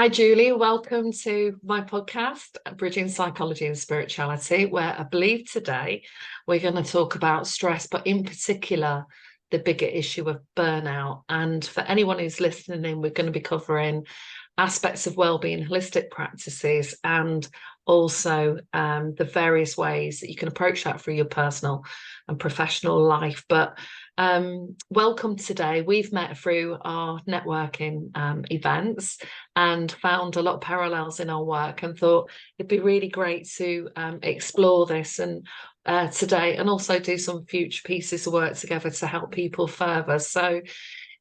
Hi, Julie. Welcome to my podcast, Bridging Psychology and Spirituality, where I believe today we're going to talk about stress, but in particular, the bigger issue of burnout. And for anyone who's listening in, we're going to be covering aspects of wellbeing, holistic practices, and also the various ways that you can approach that through your personal and professional life. But welcome today. We've met through our networking events and found a lot of parallels in our work and thought it'd be really great to explore this and today and also do some future pieces of work together to help people further. So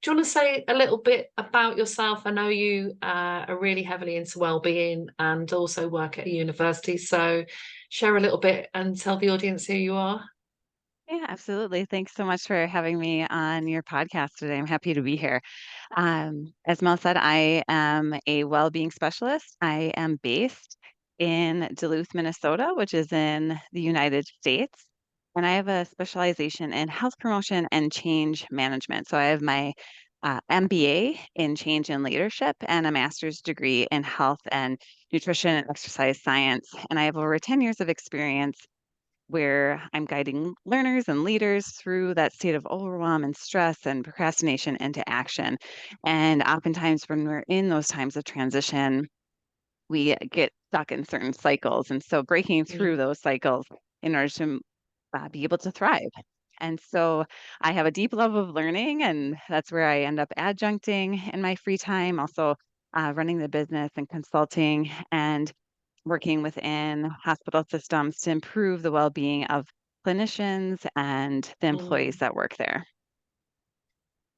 do you want to say a little bit about yourself? I know you are really heavily into wellbeing and also work at a university. So share a little bit and tell the audience who you are. Yeah, absolutely. Thanks so much for having me on your podcast today. I'm happy to be here. As Mel said, I am a well-being specialist. I am based in Duluth, Minnesota, which is in the United States. And I have a specialization in health promotion and change management. So I have my MBA in change and leadership and a master's degree in health and nutrition and exercise science. And I have over 10 years of experience where I'm guiding learners and leaders through that state of overwhelm and stress and procrastination into action. And oftentimes, when we're in those times of transition, we get stuck in certain cycles. And so, breaking through Mm. those cycles in order to be able to thrive. And so I have a deep love of learning, and that's where I end up adjuncting in my free time, also running the business and consulting and working within hospital systems to improve the well-being of clinicians and the employees Mm. that work there.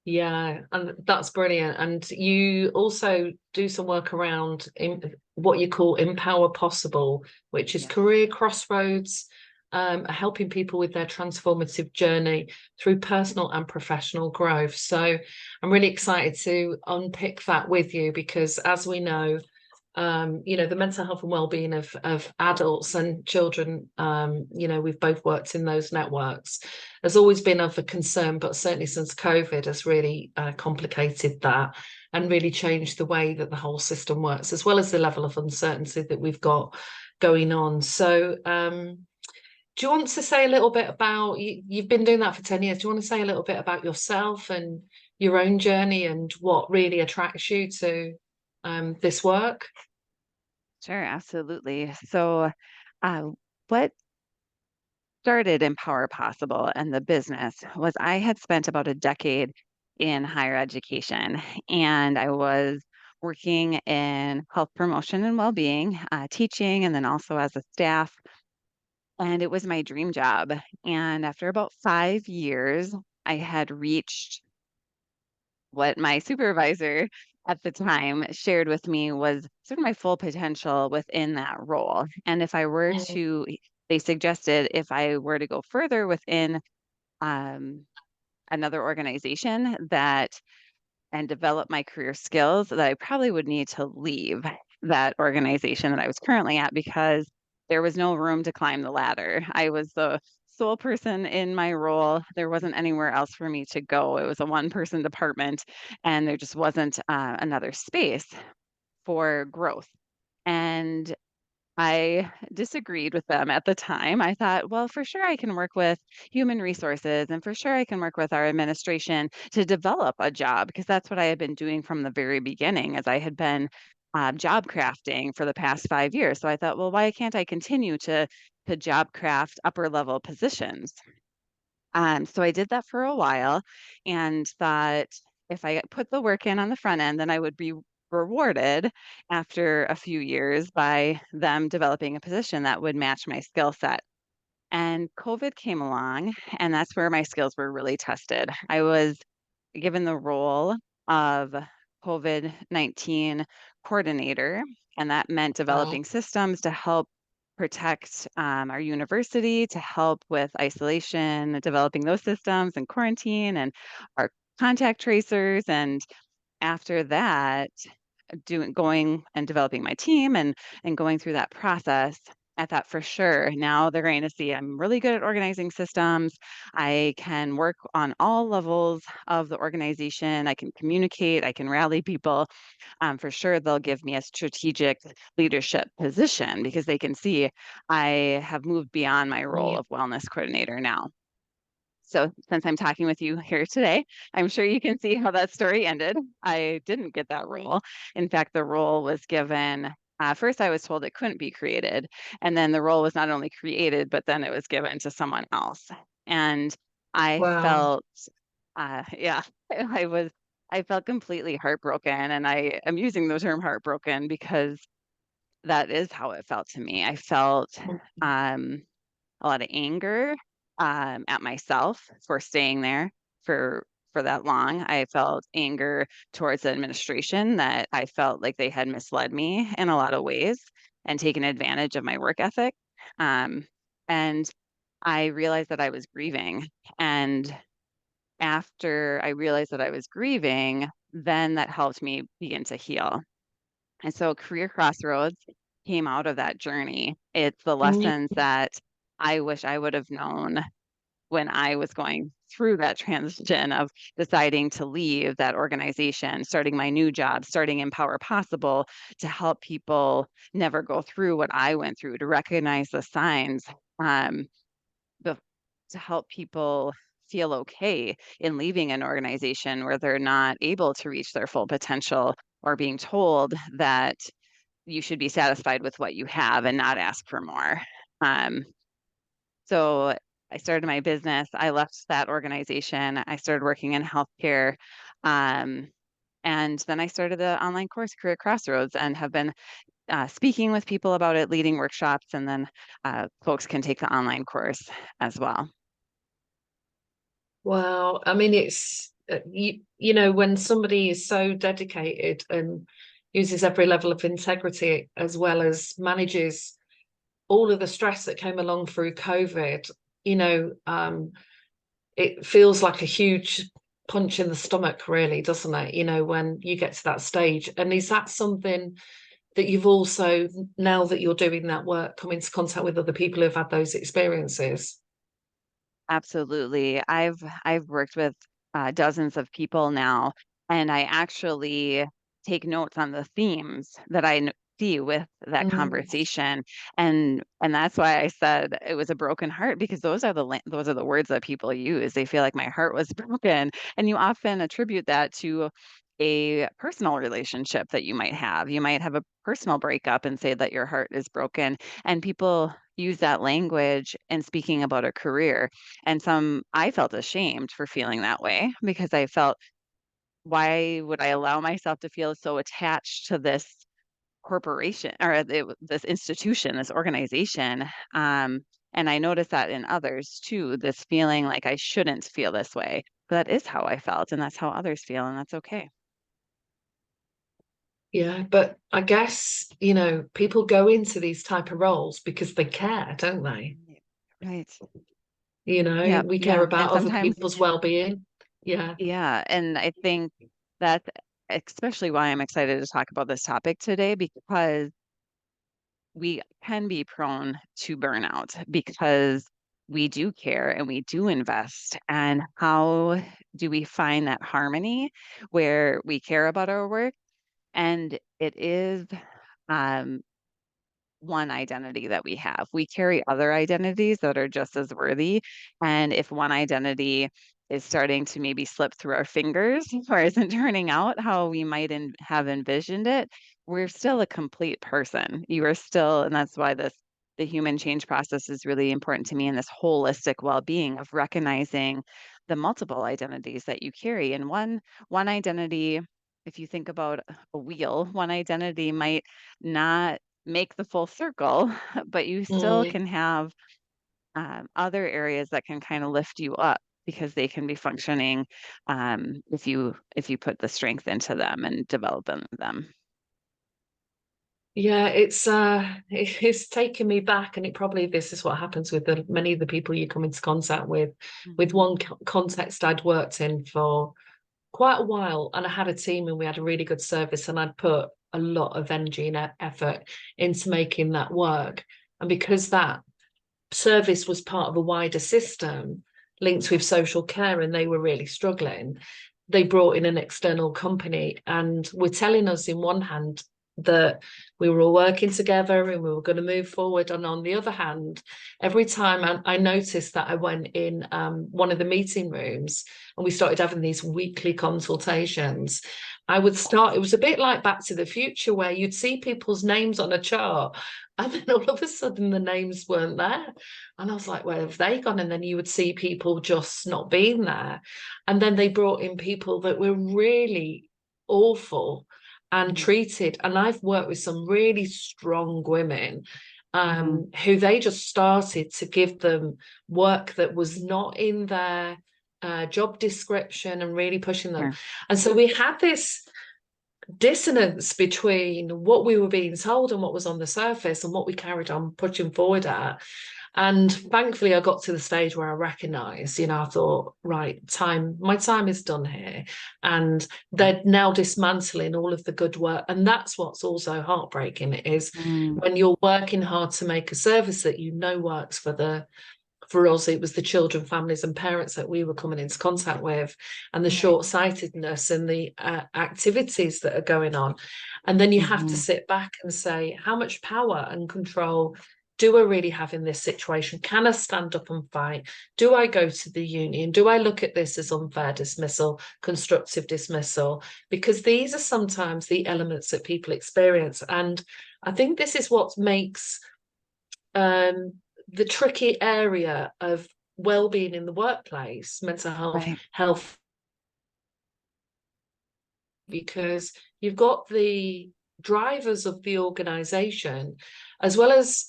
Yeah, and that's brilliant. And you also do some work around what you call Empower Possible, which is Yes. career crossroads, helping people with their transformative journey through personal and professional growth. So I'm really excited to unpick that with you because, as we know, the mental health and well-being of adults and children, we've both worked in those networks, has always been of a concern, but certainly since COVID has really complicated that and really changed the way that the whole system works, as well as the level of uncertainty that we've got going on. So do you want to say a little bit about you've been doing that for 10 years? Do you want to say a little bit about yourself and your own journey and what really attracts you to this work? Sure, absolutely. So, uh, what started Empower Possible and the business was I had spent about a decade in higher education, and I was working in health promotion and well-being, teaching, and then also as a staff. And it was my dream job. And after about 5 years, I had reached what my supervisor at the time shared with me was sort of my full potential within that role. And if I were Mm. to, they suggested if I were to go further within um, another organization that and develop my career skills, that I probably would need to leave that organization that I was currently at because there was no room to climb the ladder. I was the sole person in my role. There wasn't anywhere else for me to go. It was a one person department, and there just wasn't another space for growth. And I disagreed with them at the time. I thought, well, for sure I can work with human resources and for sure I can work with our administration to develop a job because that's what I had been doing from the very beginning as I had been job crafting for the past 5 years. So I thought, well, why can't I continue to job craft upper level positions? So I did that for a while and thought if I put the work in on the front end, then I would be rewarded after a few years by them developing a position that would match my skill set. And COVID came along, and that's where my skills were really tested. I was given the role of COVID-19 coordinator, and that meant Wow. developing systems to help protect our university, to help with isolation, developing those systems and quarantine and our contact tracers. And after that, doing going and developing my team and going through that process, at that for sure. Now they're going to see I'm really good at organizing systems. I can work on all levels of the organization. I can communicate. I can rally people. For sure, they'll give me a strategic leadership position because they can see I have moved beyond my role Yeah. of wellness coordinator now. So since I'm talking with you here today, I'm sure you can see how that story ended. I didn't get that role. In fact, the role was given, first I was told it couldn't be created. And then the role was not only created, but then it was given to someone else. And I Wow. felt, yeah, I felt completely heartbroken. And I am using the term heartbroken because that is how it felt to me. I felt, um, a lot of anger at myself for staying there for that long. I felt anger towards the administration that I felt like they had misled me in a lot of ways and taken advantage of my work ethic. Um, and I realized that I was grieving. And after I realized that I was grieving, then that helped me begin to heal. And so Career Crossroads came out of that journey. It's the Mm. lessons that I wish I would have known when I was going through that transition of deciding to leave that organization, starting my new job, starting Empower Possible to help people never go through what I went through, to recognize the signs, um, the, to help people feel okay in leaving an organization where they're not able to reach their full potential or being told that you should be satisfied with what you have and not ask for more. Um, so I started my business. I left that organization. I started working in healthcare. Um, and then I started the online course, Career Crossroads, and have been speaking with people about it, leading workshops, and then folks can take the online course as well. Wow. I mean, it's you know, when somebody is so dedicated and uses every level of integrity as well as manages all of the stress that came along through COVID, you know, it feels like a huge punch in the stomach, really, doesn't it? You know, when you get to that stage. And is that something that you've also, now that you're doing that work, come into contact with other people who've had those experiences? Absolutely. I've worked with dozens of people now, and I actually take notes on the themes that see with that Mm. conversation, and that's why I said it was a broken heart because those are the words that people use. They feel like my heart was broken, and you often attribute that to a personal relationship that you might have. You might have a personal breakup and say that your heart is broken, and people use that language in speaking about a career. And I felt ashamed for feeling that way because I felt, why would I allow myself to feel so attached to this corporation or this institution, this organization? And I noticed that in others too, this feeling like I shouldn't feel this way. But that is how I felt, and that's how others feel, and that's okay. Yeah, but I guess, you know, people go into these type of roles because they care, don't they? Yeah. Right. You know, Yep. we care Yeah. And about other sometimes, people's well-being. Yeah. yeah. And I think that's especially why I'm excited to talk about this topic today because we can be prone to burnout because we do care and we do invest. And how do we find that harmony where we care about our work? And it is um, one identity that we have. We carry other identities that are just as worthy. And if one identity is starting to maybe slip through our fingers or isn't turning out how we might have envisioned it, we're still a complete person. You are still, and that's why the human change process is really important to me in this holistic well-being of recognizing the multiple identities that you carry. And one identity, if you think about a wheel, one identity might not make the full circle, but you still Mm. can have other areas that can kind of lift you up because they can be functioning if you put the strength into them and develop them. Yeah, it's taken me back, and it probably this is what happens with many of the people you come into contact with. With Mhm. one context I'd worked in for quite a while, and I had a team, and we had a really good service, and I'd put a lot of energy and effort into making that work. And because that service was part of a wider system linked with social care and they were really struggling, they brought in an external company and were telling us in one hand that we were all working together and we were going to move forward. And on the other hand, every time I noticed that I went in one of the meeting rooms and we started having these weekly consultations, I would start, it was a bit like Back to the Future where you'd see people's names on a chart and then all of a sudden the names weren't there. And I was like, where have they gone? And then you would see people just not being there. And then they brought in people that were really awful and treated. And I've worked with some really strong women who they just started to give them work that was not in their job description and really pushing them. And so we had this dissonance between what we were being told and what was on the surface and what we carried on pushing forward at. And thankfully I got to the stage where I recognized, I thought, right, my time is done here. And they're now dismantling all of the good work. And that's what's also heartbreaking is when you're working hard to make a service that works for us, it was the children, families and parents that we were coming into contact with, and the short-sightedness and the activities that are going on. And then you have to sit back and say, how much power and control do I really have in this situation? Can I stand up and fight? Do I go to the union? Do I look at this as unfair dismissal, constructive dismissal? Because these are sometimes the elements that people experience. And I think this is what makes the tricky area of well-being in the workplace, mental health, because you've got the drivers of the organization, as well as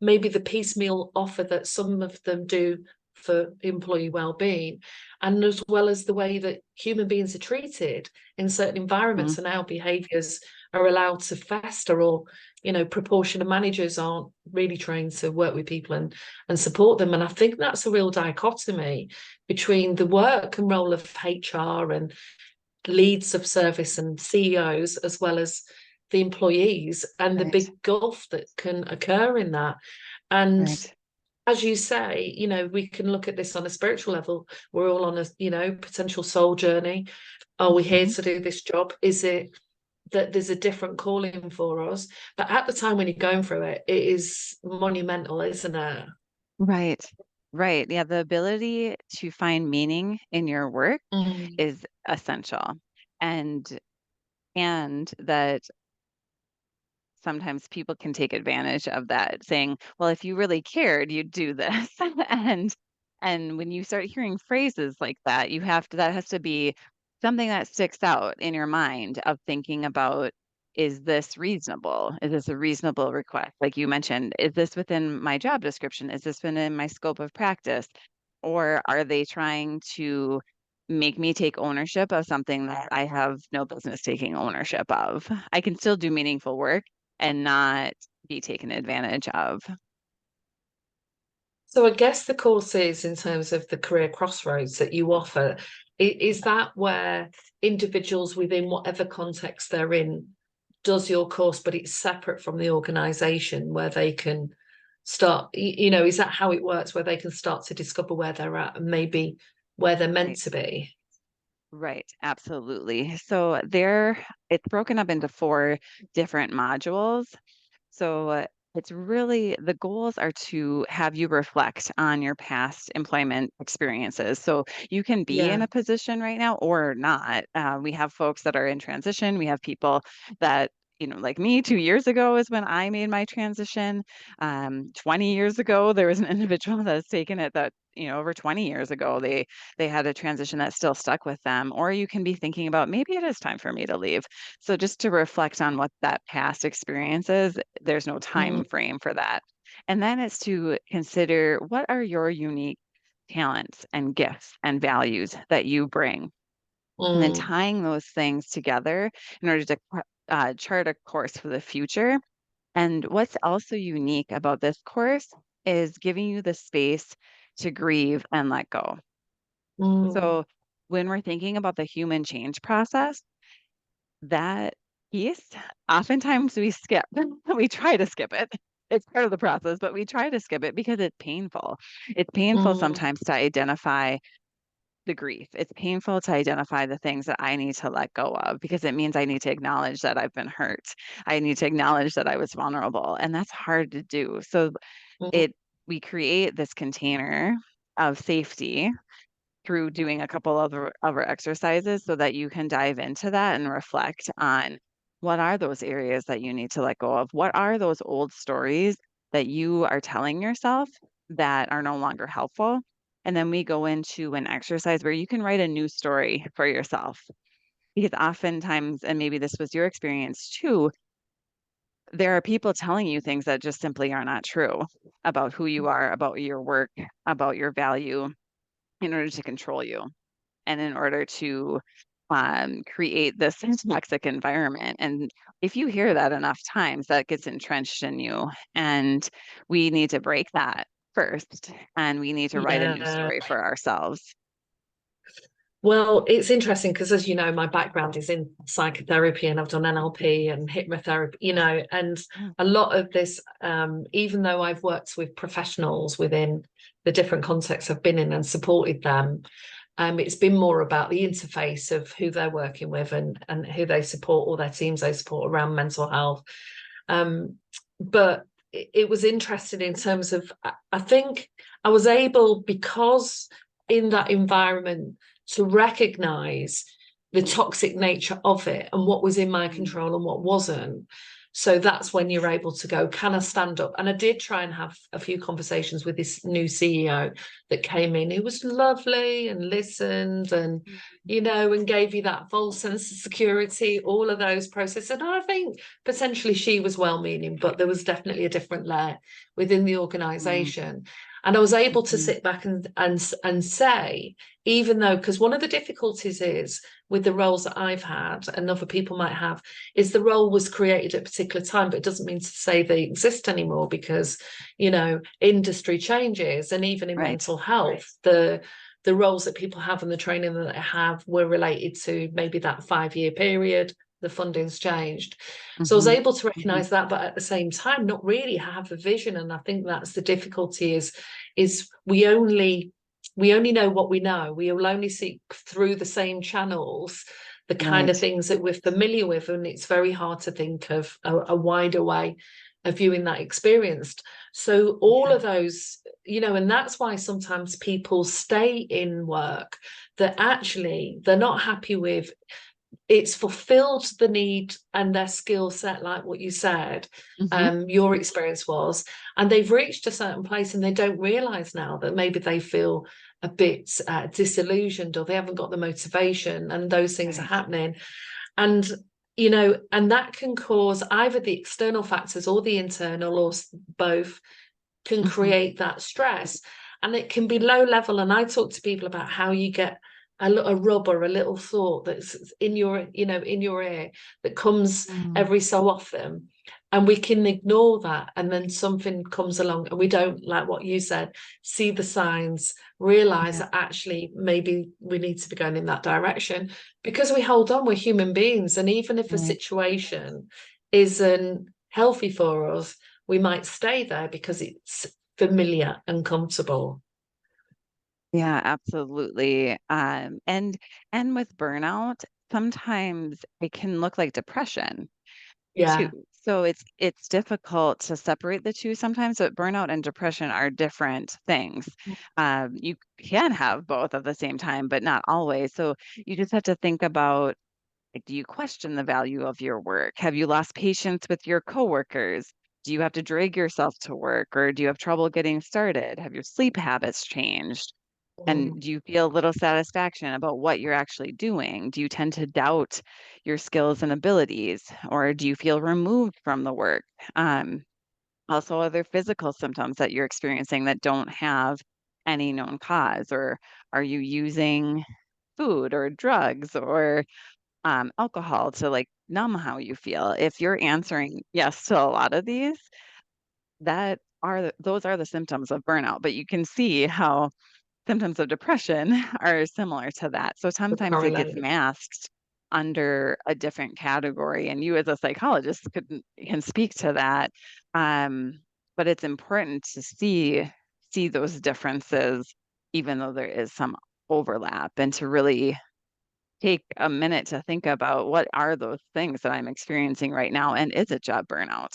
maybe the piecemeal offer that some of them do for employee well-being, and as well as the way that human beings are treated in certain environments and how behaviors are allowed to fester, or proportion of managers aren't really trained to work with people and support them. And I think that's a real dichotomy between the work and role of HR and leads of service and CEOs, as well as the employees, and the big gulf that can occur in that. And as you say, we can look at this on a spiritual level. We're all on a, potential soul journey. Are we here to do this job? Is it that there's a different calling for us? But at the time when you're going through it, it is monumental, isn't it? Right. Yeah, the ability to find meaning in your work is essential. And that sometimes people can take advantage of that, saying, well, if you really cared, you'd do this. and when you start hearing phrases like that, that has to be something that sticks out in your mind of thinking about, is this reasonable? Is this a reasonable request? Like you mentioned, is this within my job description? Is this within my scope of practice? Or are they trying to make me take ownership of something that I have no business taking ownership of? I can still do meaningful work and not be taken advantage of. So I guess the courses, in terms of the career crossroads that you offer, is that where individuals within whatever context they're in does your course, but it's separate from the organization, where they can start, is that how it works, where they can start to discover where they're at and maybe where they're meant to be? Right, absolutely. So it's broken up into 4 different modules. So it's really, the goals are to have you reflect on your past employment experiences. So you can be in a position right now or not. We have folks that are in transition. We have people that, like me, 2 years ago is when I made my transition. 20 years ago, there was an individual that has taken it that, over 20 years ago, they had a transition that still stuck with them. Or you can be thinking about, maybe it is time for me to leave. So just to reflect on what that past experience is, there's no time frame for that. And then it's to consider, what are your unique talents and gifts and values that you bring? And then tying those things together in order to chart a course for the future. And what's also unique about this course is giving you the space to grieve and let go. So when we're thinking about the human change process, that piece, oftentimes we skip. We try to skip it. it's part of the process, but we try to skip it because it's painful. It's painful Mm, sometimes to identify the grief. It's painful to identify the things that I need to let go of because it means I need to acknowledge that I've been hurt. I need to acknowledge that I was vulnerable, and that's hard to do. So mm, it we create this container of safety through doing a couple other exercises so that you can dive into that and reflect on what are those areas that you need to let go of? What are those old stories that you are telling yourself that are no longer helpful? And then we go into an exercise where you can write a new story for yourself. Because oftentimes, and maybe this was your experience too, there are people telling you things that just simply are not true about who you are, about your work, about your value in order to control you and in order to create this toxic environment. And if you hear that enough times, that gets entrenched in you. And we need to break that first. And we need to write a new yeah. story for ourselves. Well, it's interesting because, as you know, my background is in psychotherapy and I've done NLP and hypnotherapy, and Mm, a lot of this, even though I've worked with professionals within the different contexts I've been in and supported them, it's been more about the interface of who they're working with and who they support or their teams they support around mental health. But it was interesting in terms of, I think I was able, because in that environment, to recognize the toxic nature of it and what was in my mm, control and what wasn't. So that's when you're able to go, can I stand up? And I did try and have a few conversations with this new CEO that came in, who was lovely and listened and, mm, and gave you that false sense of security, all of those processes. And I think potentially she was well meaning, but there was definitely a different layer within the mm, organization. And I was able to mhm. sit back and say, even though, because one of the difficulties is with the roles that I've had and other people might have, is the role was created at a particular time, but it doesn't mean to say they exist anymore because, industry changes. And even in Right. mental health, the roles that people have and the training that they have were related to maybe that 5-year period. The funding's changed. So I was Hmm. able to Hmm. recognize that, but at the same time, not really have a vision. And I think that's the difficulty is we only know what we know. We will only see through the same channels the kind of Right. things that we're familiar with, and it's very hard to think of a wider way of viewing that experience. So all Yeah. of those, and that's why sometimes people stay in work that actually they're not happy with. It's fulfilled the need and their skill set, like what you said, Hmm. your experience was, and they've reached a certain place and they don't realize now that maybe they feel a bit disillusioned or they haven't got the motivation and those things are Right. happening. And and that can cause either the external factors or the internal or both can Hmm. create that stress. And it can be low level. And I talk to people about how you get a rub or a little thought that's in your ear that comes Mm. every so often. And we can ignore that. And then something comes along and we don't, like what you said, see the signs, realize Yeah. that actually maybe we need to be going in that direction because we hold on, we're human beings. And even if a Right. situation isn't healthy for us, we might stay there because it's familiar and comfortable. Yeah, absolutely. And with burnout, sometimes it can look like depression too. Yeah. So it's difficult to separate the two sometimes, but burnout and depression are different things. You can have both at the same time, but not always. So you just have to think about, like, do you question the value of your work? Have you lost patience with your coworkers? Do you have to drag yourself to work, or do you have trouble getting started? Have your sleep habits changed? And Mm. do you feel little satisfaction about what you're actually doing? Do you tend to doubt your skills and abilities, or do you feel removed from the work? Um, Also, are there physical symptoms that you're experiencing that don't have any known cause, or are you using food or drugs or alcohol to like numb how you feel? If you're answering yes to a lot of these, those are the symptoms of burnout. But you can see how symptoms of depression are similar to that. So The sometimes it gets correlate. masked under a different category, and you as a psychologist can speak to that. Um, but it's important to see those differences, even though there is some overlap, and to really take a minute to think about what are those things that I'm experiencing right now, and is it job burnout?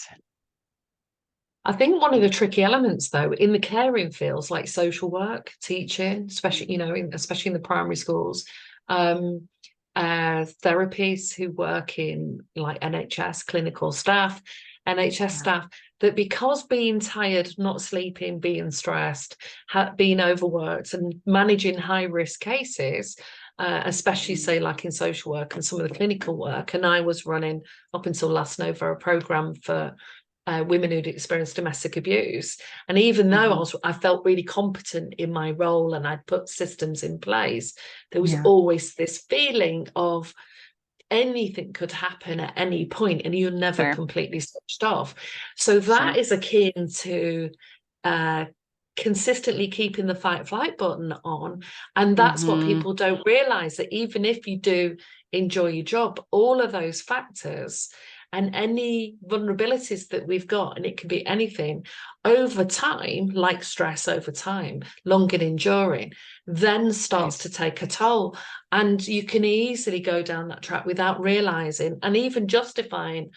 I think one of the tricky elements, though, in the caring fields like social work, teaching, especially, especially in the primary schools, um, therapists who work in like NHS clinical staff, NHS Yeah. staff, that because being tired, not sleeping, being stressed, being overworked, and managing high risk cases, especially Mhm. say like in social work and some of the clinical work. And I was running up until last November a program for women who'd experienced domestic abuse. And even though Mhm. I felt really competent in my role and I'd put systems in place, there was Yeah. always this feeling of anything could happen at any point and you're never Sure. completely switched off. So that Sure. is akin to uh, consistently keeping the fight flight button on. And that's what Mhm. people don't realize, that even if you do enjoy your job, all of those factors and any vulnerabilities that we've got, and it can be anything, over time, like stress over time, long and enduring, then starts Right. to take a toll. And you can easily go down that track without realizing and even justifying,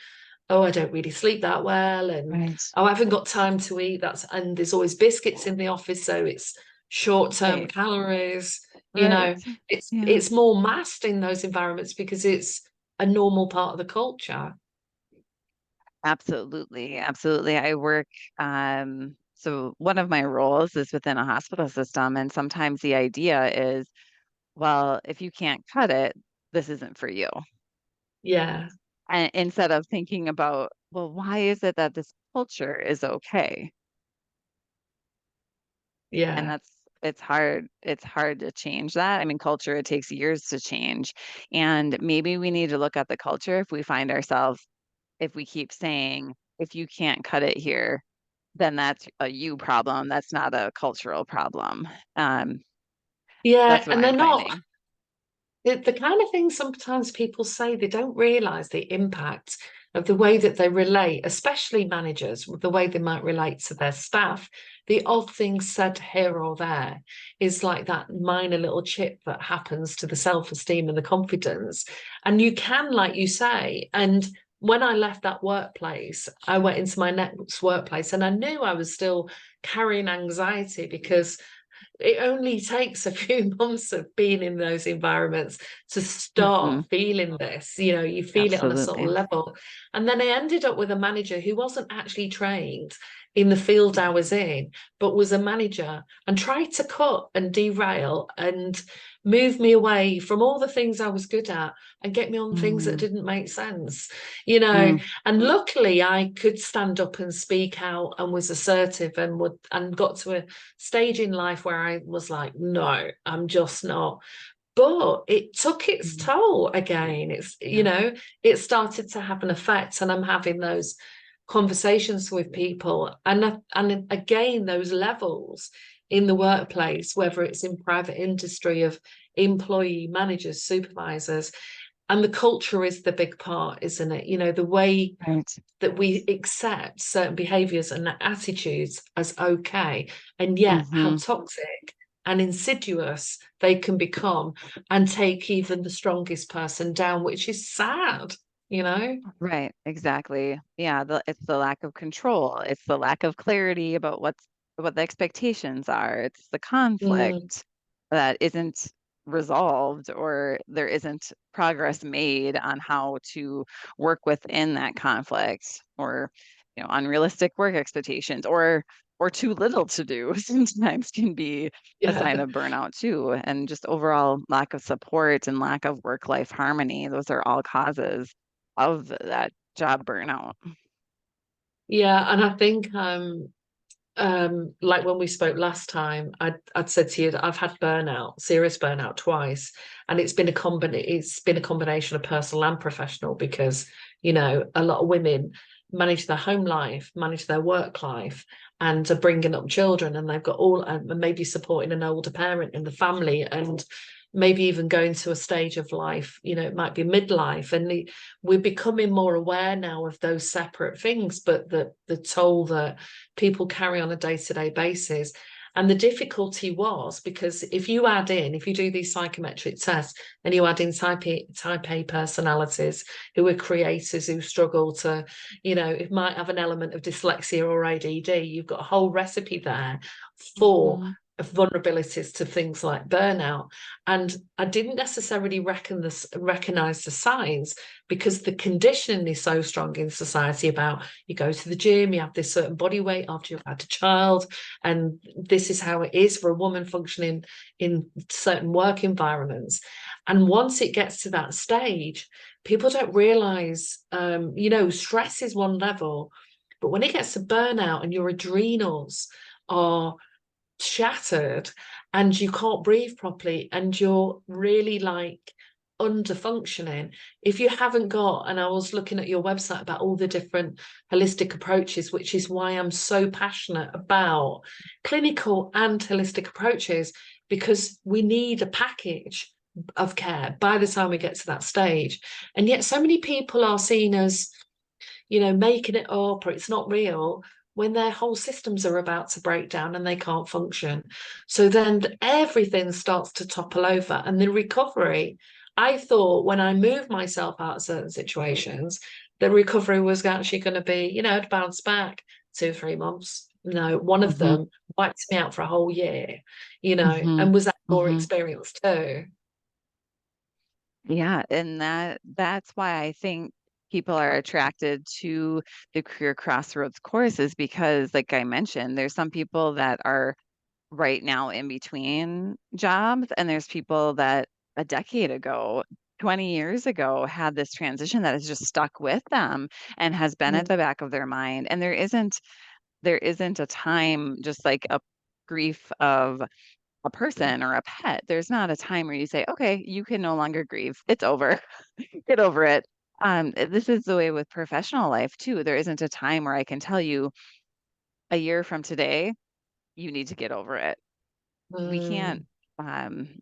oh, I don't really sleep that well, and Right. oh, I haven't got time to eat. And there's always biscuits in the office, so it's short-term Right. calories. Right. Yeah. It's more masked in those environments because it's a normal part of the culture. Absolutely. Absolutely. I work, so one of my roles is within a hospital system, and sometimes the idea is, well, if you can't cut it, this isn't for you. Yeah, And instead of thinking about, well, why is it that this culture is okay? And yeah, it's hard to change that. I mean, culture, it takes years to change. And maybe we need to look at the culture if we find ourselves, if we keep saying, if you can't cut it here, then that's a you problem. That's not a cultural problem. Um, yeah. that's what And they're I'm not finding. the kind of things sometimes people say, they don't realize the impact of the way that they relate, especially managers, the way they might relate to their staff. The odd thing said here or there is like that minor little chip that happens to the self-esteem and the confidence. And you can, like you say, and when I left that workplace, I went into my next workplace and I knew I was still carrying anxiety because it only takes a few months of being in those environments to Hmm. start feeling this. You feel it on a subtle Absolutely. level. And then I ended up with a manager who wasn't actually trained in the field I was in, but was a manager and tried to cut and derail and move me away from all the things I was good at and get me on things that Mm, didn't make sense, you know. mm, And luckily I could stand up and speak out and was assertive and got to a stage in life where I was like, no, I'm just not. But it took its mm. toll again. Yeah. It started to have an effect, and I'm having those conversations with people. And again, those levels in the workplace, whether it's in private industry of employee managers, supervisors, and the culture is the big part, isn't it? The way Right. that we accept certain behaviors and attitudes as okay, and yet how Hmm. toxic and insidious they can become and take even the strongest person down, which is sad. Right, exactly. Yeah, it's the lack of control. It's the lack of clarity about what the expectations are. It's the Mm, conflict that isn't resolved, or there isn't progress made on how to work within that conflict, or unrealistic work expectations, or too little to do sometimes can be a sign yeah. of burnout too. And just overall lack of support and lack of work-life harmony. Those are all causes of that job burnout. Yeah, and I think like when we spoke last time, I'd said to you that I've had burnout, serious burnout twice, and it's been a combination of personal and professional because a lot of women manage their home life, manage their work life, and are bringing up children, and they've got all and maybe supporting an older parent in the family, and maybe even going to a stage of life, it might be midlife, and we're becoming more aware now of those separate things, but the toll that people carry on a day-to-day basis. And the difficulty was because if you do these psychometric tests and you add in type A personalities who are creators, who struggle to, it might have an element of dyslexia or ADD, you've got a whole recipe there for vulnerabilities to things like burnout. And I didn't necessarily recognize the signs, because the conditioning is so strong in society about, you go to the gym, you have this certain body weight after you've had a child, and this is how it is for a woman functioning in certain work environments. And once it gets to that stage, people don't realize, stress is one level, but when it gets to burnout and your adrenals are shattered and you can't breathe properly and you're really like under functioning, if you haven't got, and I was looking at your website about all the different holistic approaches, which is why I'm so passionate about clinical and holistic approaches, because we need a package of care by the time we get to that stage. And yet so many people are seen as, making it up, or it's not real, when their whole systems are about to break down and they can't function. So then everything starts to topple over. And the recovery, I thought when I moved myself out of certain situations, the recovery was actually going to be, to bounce back 2-3 months. No, one of them wiped me out for a whole year, and was that your experience too? Yeah, and that's why I think people are attracted to the career crossroads courses, because like I mentioned, there's some people that are right now in between jobs, and there's people that a decade ago, 20 years ago, had this transition that has just stuck with them and has been at the back of their mind. And there isn't a time, just like a grief of a person or a pet. There's not a time where you say, okay, you can no longer grieve. It's over. Get over it. This is the way with professional life too. There isn't a time where I can tell you a year from today, you need to get over it. We can't,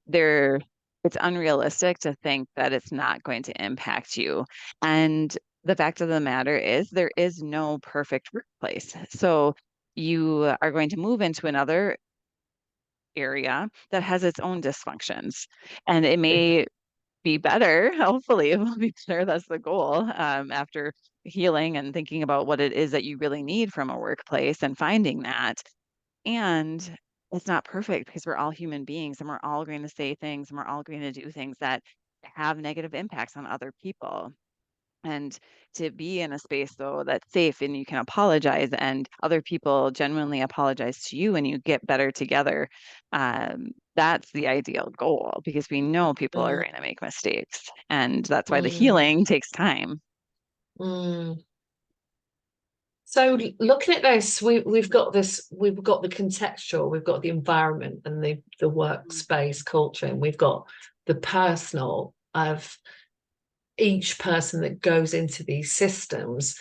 there, it's unrealistic to think that it's not going to impact you. And the fact of the matter is, there is no perfect workplace. So you are going to move into another area that has its own dysfunctions, and it may be better. Hopefully it will be better. That's the goal, after healing and thinking about what it is that you really need from a workplace and finding that. And it's not perfect, because we're all human beings and we're all going to say things and we're all going to do things that have negative impacts on other people. And to be in a space though that's safe and you can apologize and other people genuinely apologize to you and you get better together, that's the ideal goal, because we know people are Mm, going to make mistakes, and that's why the mm, healing takes time. mm. So looking at this, we've got the contextual, we've got the environment and the workspace culture, and we've got the personal of each person that goes into these systems,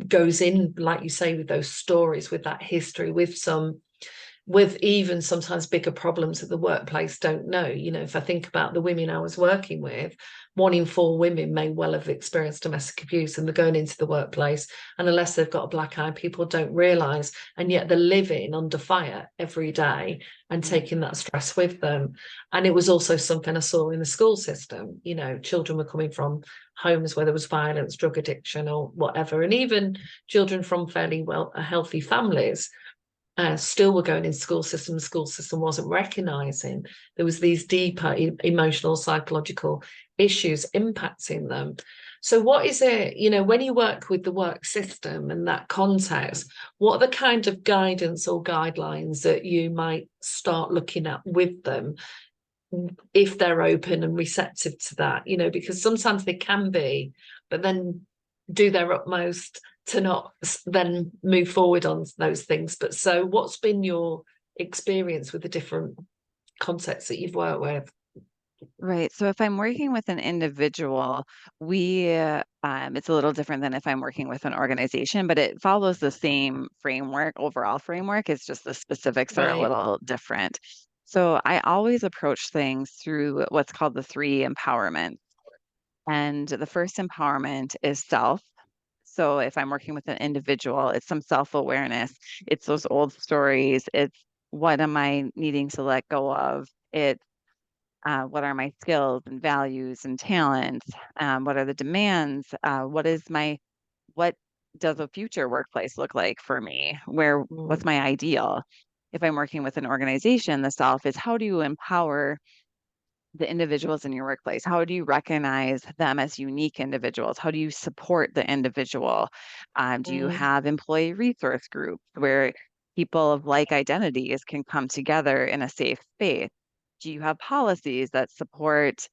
goes in, like you say, with those stories, with that history, with even sometimes bigger problems that the workplace don't know. If I think about the women I was working with, 1 in 4 women may well have experienced domestic abuse, and they're going into the workplace, and unless they've got a black eye, people don't realize, and yet they're living under fire every day and taking that stress with them. And it was also something I saw in the school system. Children were coming from homes where there was violence, drug addiction, or whatever, and even children from fairly well healthy families still were going in school system. The school system wasn't recognizing there was these deeper emotional, psychological issues impacting them. So what is it, when you work with the work system and that context, what are the kind of guidance or guidelines that you might start looking at with them, if they're open and receptive to that? Because sometimes they can be, but then do their utmost to not then move forward on those things. But so what's been your experience with the different contexts that you've worked with? Right. So if I'm working with an individual, it's a little different than if I'm working with an organization, but it follows the same framework, overall framework. It's just the specifics are a Right. little different. So I always approach things through what's called the three empowerment. And the first empowerment is self. So if I'm working with an individual, it's some self-awareness. It's those old stories. It's what am I needing to let go of? It's what are my skills and values and talents? What are the demands? What does a future workplace look like for me? What's Mm, my ideal? If I'm working with an organization, the self is how do you empower the individuals in your workplace? How do you recognize them as unique individuals? How do you support the individual? Do you mm, have employee resource groups where people of like identities can come together in a safe space? Do you have policies that support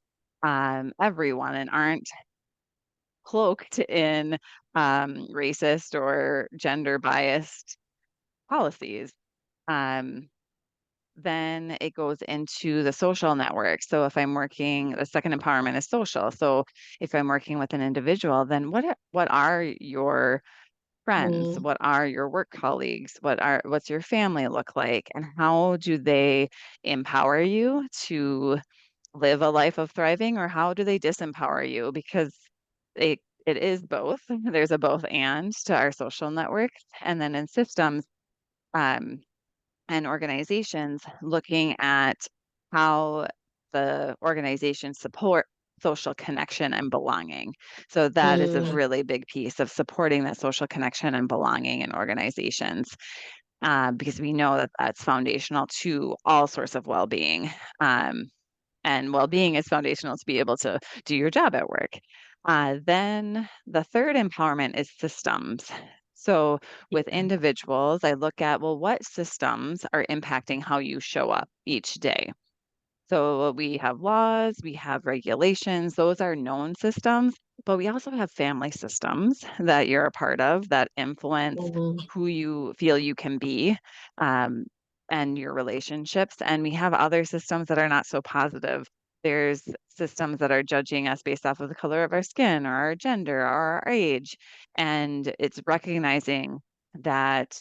everyone and aren't cloaked in racist or gender biased policies? Um, then it goes into the social network. So if I'm working, the second empowerment is social. So if I'm working with an individual, then what are your friends? mm, What are your work colleagues? What's your family look like? And how do they empower you to live a life of thriving, or how do they disempower you? Because it is both. There's a both and to our social networks. And then in systems, um, and organizations looking at how the organization support social connection and belonging. So that is a mm, really big piece of supporting that social connection and belonging in organizations, because we know that that's foundational to all sorts of well-being. Um, and well-being is foundational to be able to do your job at work. Then the third empowerment is systems. So with yeah, individuals, I look at, well, what systems are impacting how you show up each day? So we have laws, we have regulations, those are known systems, but we also have family systems that you're a part of that influence mm, who you feel you can be, um, and your relationships. And we have other systems that are not so positive. There's systems that are judging us based off of the color of our skin or our gender or our age. And it's recognizing that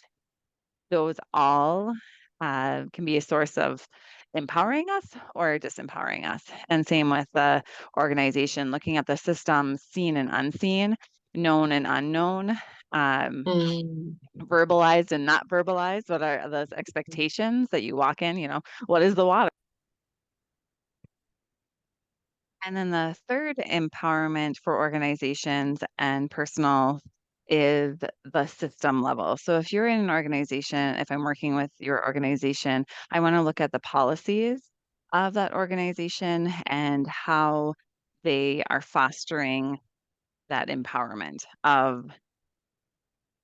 those all can be a source of empowering us or disempowering us. And same with the organization, looking at the systems seen and unseen, known and unknown, um, mm. verbalized and not verbalized. What are those expectations that you walk in? What is the water? And then the third empowerment for organizations and personal is the system level. So if you're in an organization, if I'm working with your organization, I want to look at the policies of that organization and how they are fostering that empowerment of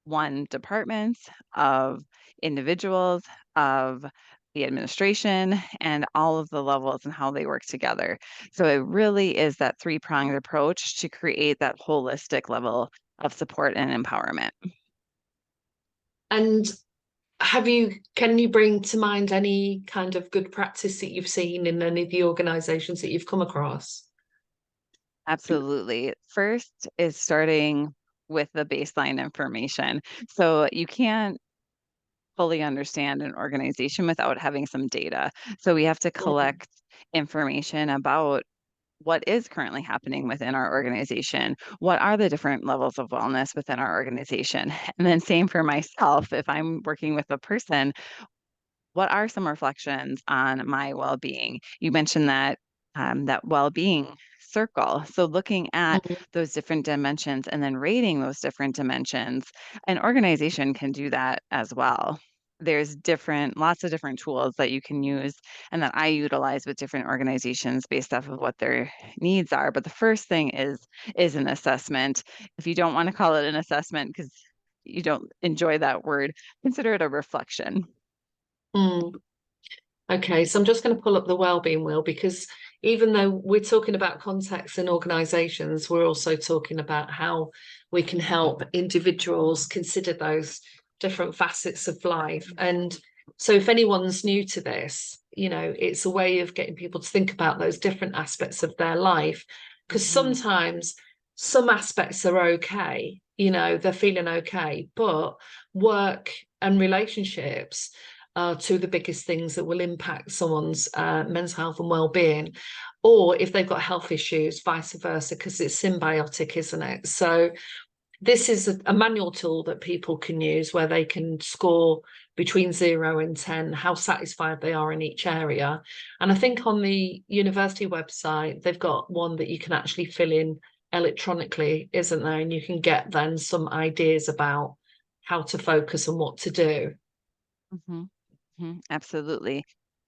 one departments, of individuals, of the administration, and all of the levels and how they work together. So it really is that three-pronged approach to create that holistic level of support and empowerment. And can you bring to mind any kind of good practice that you've seen in any of the organizations that you've come across? Absolutely. First is starting with the baseline information. So you can't fully understand an organization without having some data. So we have to Mm, collect information about what is currently happening within our organization. What are the different levels of wellness within our organization? And then same for myself, if I'm working with a person, what are some reflections on my well-being? You mentioned that well-being circle. So looking at mm, those different dimensions and then rating those different dimensions, an organization can do that as well. There's lots of different tools that you can use and that I utilize with different organizations based off of what their needs are. But the first thing is an assessment. If you don't want to call it an assessment because you don't enjoy that word, consider it a reflection. mm. Okay, so I'm just going to pull up the wellbeing wheel because even though we're talking about contexts and organizations, we're also talking about how we can help individuals consider those different facets of life. And so if anyone's new to this, it's a way of getting people to think about those different aspects of their life. Because Mhm. sometimes some aspects are okay, they're feeling okay, but work and relationships are two of the biggest things that will impact someone's mental health and well-being, or if they've got health issues, vice versa, because it's symbiotic, isn't it? So this is a manual tool that people can use where they can score between 0 and 10 how satisfied they are in each area. And I think on the university website, they've got one that you can actually fill in electronically, isn't there? And you can get then some ideas about how to focus and what to do. Mm-hmm. Mm-hmm. Absolutely.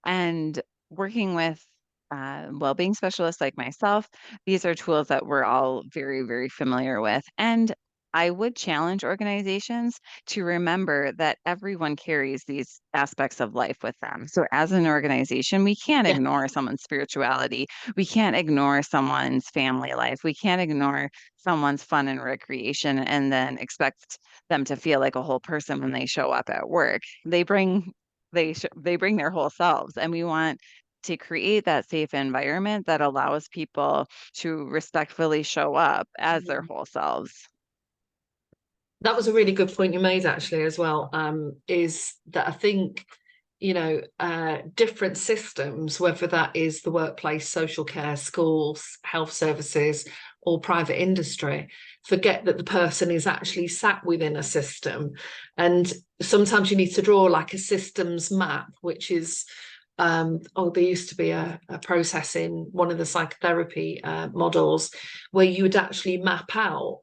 And working with well-being specialists like myself, these are tools that we're all very, very familiar with. And I would challenge organizations to remember that everyone carries these aspects of life with them. So as an organization, we can't Yeah. ignore someone's spirituality. We can't ignore someone's family life. We can't ignore someone's fun and recreation and then expect them to feel like a whole person when they show up at work. They bring their whole selves, and we want to create that safe environment that allows people to respectfully show up as their whole selves. That was a really good point you made actually as well, is that I think, different systems, whether that is the workplace, social care, schools, health services, or private industry, forget that the person is actually sat within a system. And sometimes you need to draw like a systems map, which is, there used to be a process in one of the psychotherapy models where you would actually map out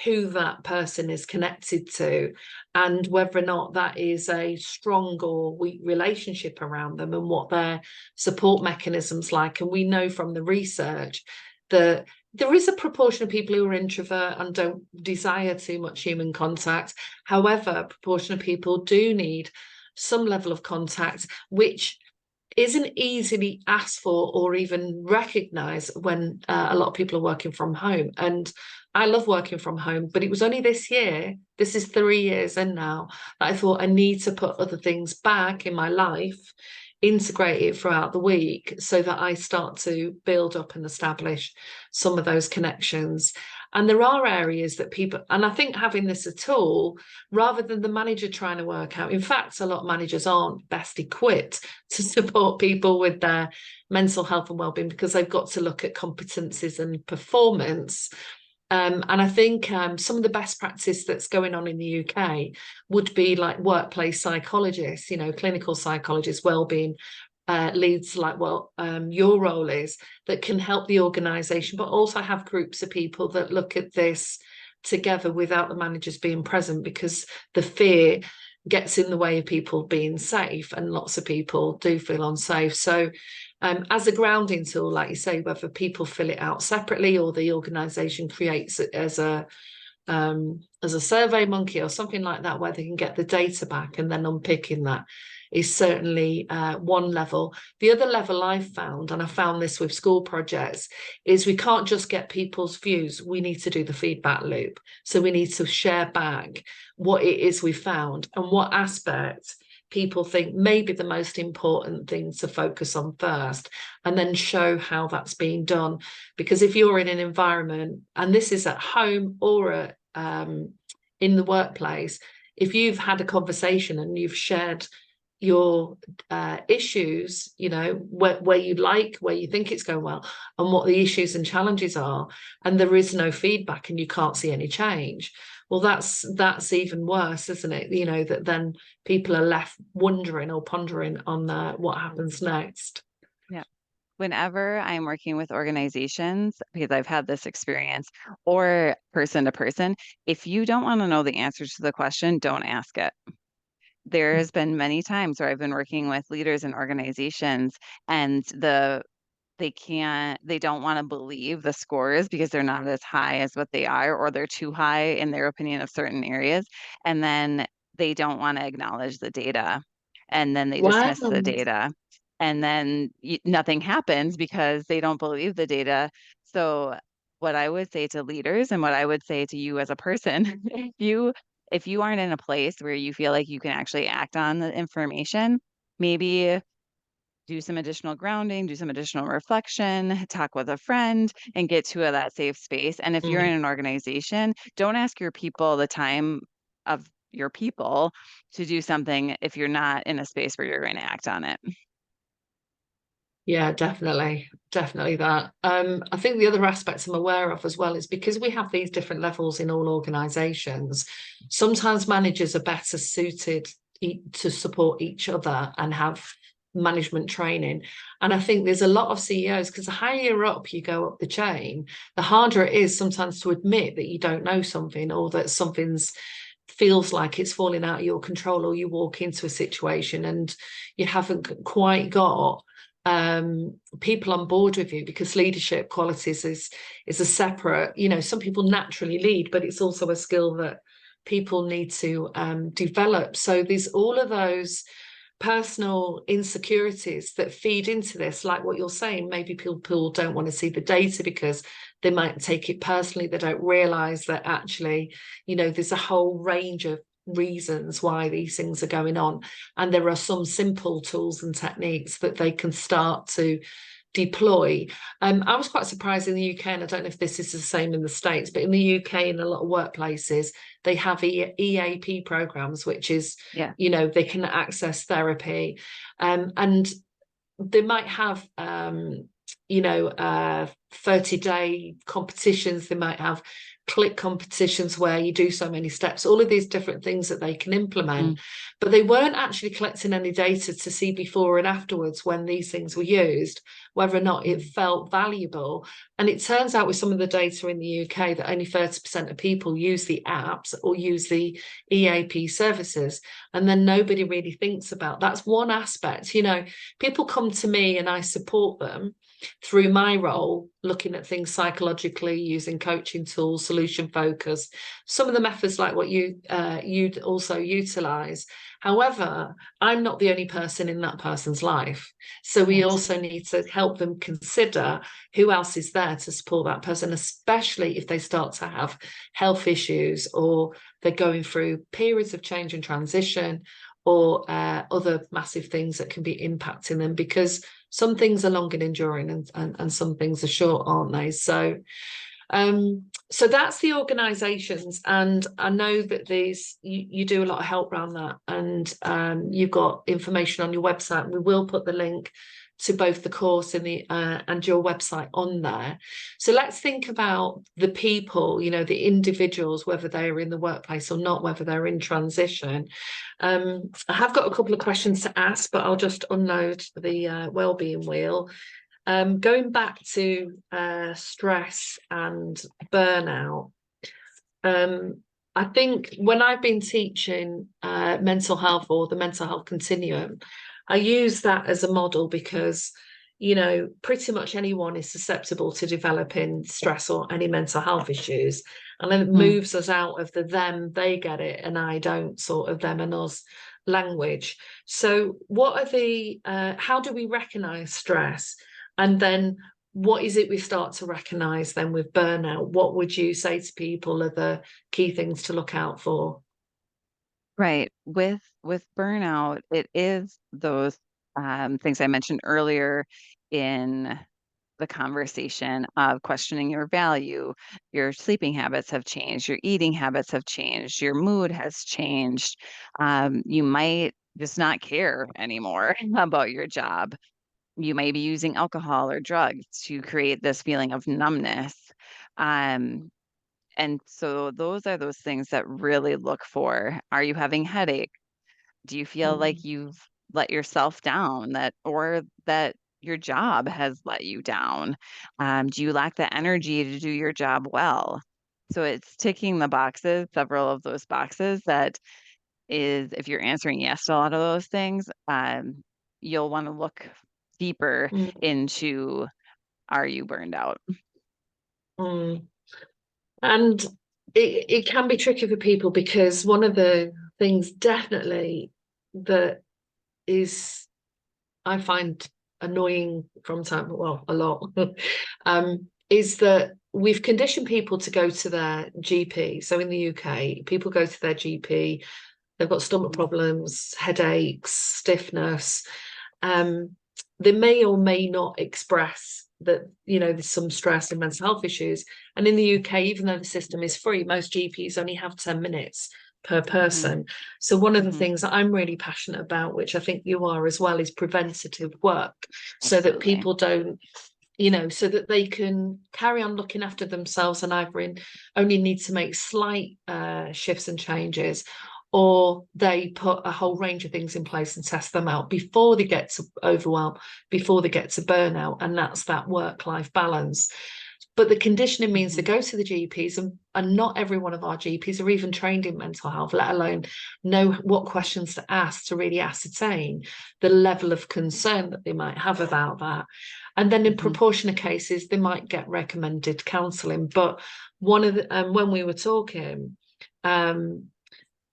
who that person is connected to and whether or not that is a strong or weak relationship around them and what their support mechanisms like. And we know from the research that there is a proportion of people who are introvert and don't desire too much human contact. However, a proportion of people do need some level of contact, which isn't easily asked for or even recognized when a lot of people are working from home. And I love working from home, but it was only this year, this is 3 years in now, that I thought I need to put other things back in my life, integrate it throughout the week so that I start to build up and establish some of those connections. And there are areas that people, and I think having this a tool rather than the manager trying to work out, in fact, a lot of managers aren't best equipped to support people with their mental health and wellbeing because they've got to look at competencies and performance. And I think some of the best practice that's going on in the UK would be like workplace psychologists, clinical psychologists, wellbeing leads like your role is, that can help the organisation, but also have groups of people that look at this together without the managers being present, because the fear gets in the way of people being safe, and lots of people do feel unsafe. So as a grounding tool, like you say, whether people fill it out separately or the organisation creates it as a survey monkey or something like that, where they can get the data back and then unpicking that, is certainly one level. The other level I've found, and I found this with school projects, is we can't just get people's views. We need to do the feedback loop. So we need to share back what it is we found and what aspect people think may be the most important thing to focus on first, and then show how that's being done. Because if you're in an environment, and this is at home or at, in the workplace, if you've had a conversation and you've shared your issues, where you think it's going well and what the issues and challenges are, and there is no feedback and you can't see any change, well, that's even worse, isn't it? That then people are left wondering or pondering on what happens next. Yeah. Whenever I'm working with organizations, because I've had this experience, or person to person, if you don't want to know the answer to the question, don't ask it. There's been many times where I've been working with leaders in organizations and they don't want to believe the scores because they're not as high as what they are, or they're too high in their opinion of certain areas. And then they don't want to acknowledge the data. And then they Wow. dismiss the data. And then nothing happens because they don't believe the data. So what I would say to leaders, and what I would say to you as a person, if you aren't in a place where you feel like you can actually act on the information, maybe do some additional grounding, do some additional reflection, talk with a friend, and get to that safe space. And if you're in an organization, don't ask your people the time of your people to do something if you're not in a space where you're going to act on it. Yeah, definitely. Definitely that. I think the other aspects I'm aware of as well is because we have these different levels in all organizations, sometimes managers are better suited to support each other and have management training. And I think there's a lot of CEOs, because the higher up you go up the chain, the harder it is sometimes to admit that you don't know something, or that something's feels like it's falling out of your control, or you walk into a situation and you haven't quite got people on board with you, because leadership qualities is a separate, some people naturally lead, but it's also a skill that people need to develop. So there's all of those personal insecurities that feed into this, like what you're saying. Maybe people don't want to see the data because they might take it personally. They don't realize that actually, there's a whole range of reasons why these things are going on, and there are some simple tools and techniques that they can start to deploy. I was quite surprised in the UK, and I don't know if this is the same in the States, but in the UK, in a lot of workplaces, they have EAP programs, which is, they can access therapy, and they might have 30-day competitions. They might have click competitions where you do so many steps, all of these different things that they can implement. But they weren't actually collecting any data to see before and afterwards, when these things were used, whether or not it felt valuable. And it turns out with some of the data in the UK that only 30% of people use the apps or use the EAP services. And then nobody really thinks about that's one aspect. People come to me and I support them through my role, looking at things psychologically, using coaching tools, solution focus, some of the methods like what you'd also utilize. However, I'm not the only person in that person's life. So we also need to help them consider who else is there to support that person, especially if they start to have health issues, or they're going through periods of change and transition, or other massive things that can be impacting them, because some things are long and enduring, and some things are short, aren't they? So that's the organizations. And I know that you do a lot of help around that, and you've got information on your website. We will put the link to both the course and your website on there. So let's think about the people, the individuals, whether they are in the workplace or not, whether they're in transition. I have got a couple of questions to ask, but I'll just unload the wellbeing wheel. Going back to stress and burnout, I think when I've been teaching mental health, or the mental health continuum, I use that as a model, because pretty much anyone is susceptible to developing stress or any mental health issues, and then it moves us out of the them, they get it, and I don't, sort of them and us language. So what are the how do we recognize stress, and then what is it we start to recognize then with burnout? What would you say to people are the key things to look out for? Right. With burnout, it is those things I mentioned earlier in the conversation of questioning your value. Your sleeping habits have changed, your eating habits have changed, your mood has changed. You might just not care anymore about your job. You may be using alcohol or drugs to create this feeling of numbness. Um, and so those are those things that really look for. Are you having headache? Do you feel like you've let yourself down, or that your job has let you down? Do you lack the energy to do your job well? So it's ticking the boxes, several of those boxes. That is, if you're answering yes to a lot of those things, you'll want to look deeper Mm, into, are you burned out? mm. And it can be tricky for people, because one of the things definitely that is, I find annoying from time, well, a lot, is that we've conditioned people to go to their GP. So in the UK, people go to their GP, they've got stomach problems, headaches, stiffness. They may or may not express that, there's some stress and mental health issues. And in the UK, even though the system is free, most GPs only have 10 minutes per Mm-hmm. person. So one of the Mm-hmm. things that I'm really passionate about, which I think you are as well, is preventative work, so that Absolutely. people don't, so that they can carry on looking after themselves and either only need to make slight shifts and changes, or they put a whole range of things in place and test them out before they get to overwhelm, before they get to burnout. And that's that work-life balance. But the conditioning means they Mm-hmm. go to the GPs, and not every one of our GPs are even trained in mental health, let alone know what questions to ask to really ascertain the level of concern that they might have about that. And then in Mm-hmm. proportion of cases, they might get recommended counselling. But one of the, when we were talking,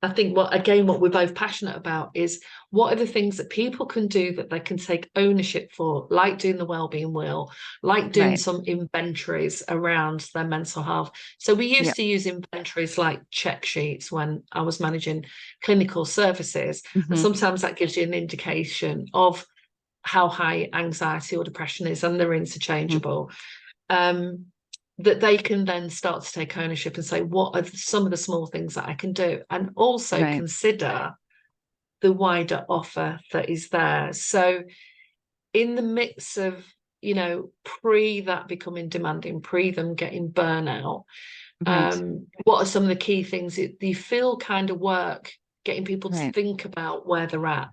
I think what we're both passionate about is what are the things that people can do that they can take ownership for, like doing the wellbeing wheel, like doing Right. some inventories around their mental health. So we used Yep. to use inventories like check sheets when I was managing clinical services. And Mm-hmm. sometimes that gives you an indication of how high anxiety or depression is, and they're Mm-hmm. interchangeable. That they can then start to take ownership and say, what are some of the small things that I can do? And also Right. consider the wider offer that is there. So in the midst of, pre that becoming demanding, pre them getting burnout, Right. what are some of the key things that you feel kind of work getting people to Right. think about where they're at?